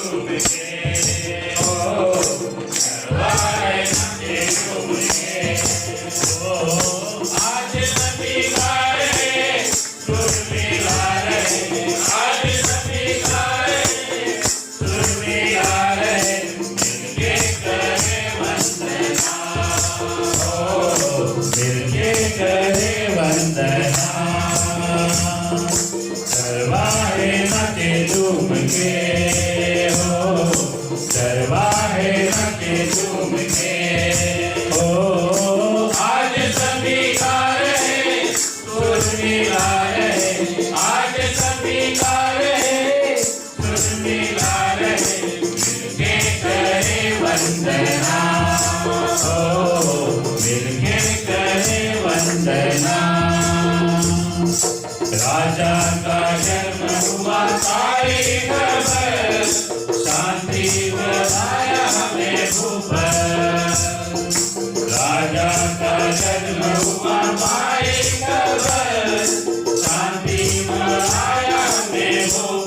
झूम के हो करवाए नाचे झूम के हो आज सभी गा रहे सुर मिला रहे आज सभी गा रहे सुर मिला रहे मिलके करे वंदना हो मिलके करे वंदना करवाए नाचे झूम के हो करवाए नाचे झूम के हो आज सभी गा रहे सुर मिला रहे आज सभी गा रहे सुर मिला रहे मिलके करे वंदना हो मिलके करे वंदना राजा का जन्म हुआ सारी खबर शांति बधाया हमें ऊपर राजा का जन्म हुआ सारी खबर शांति बधाया हमें ऊपर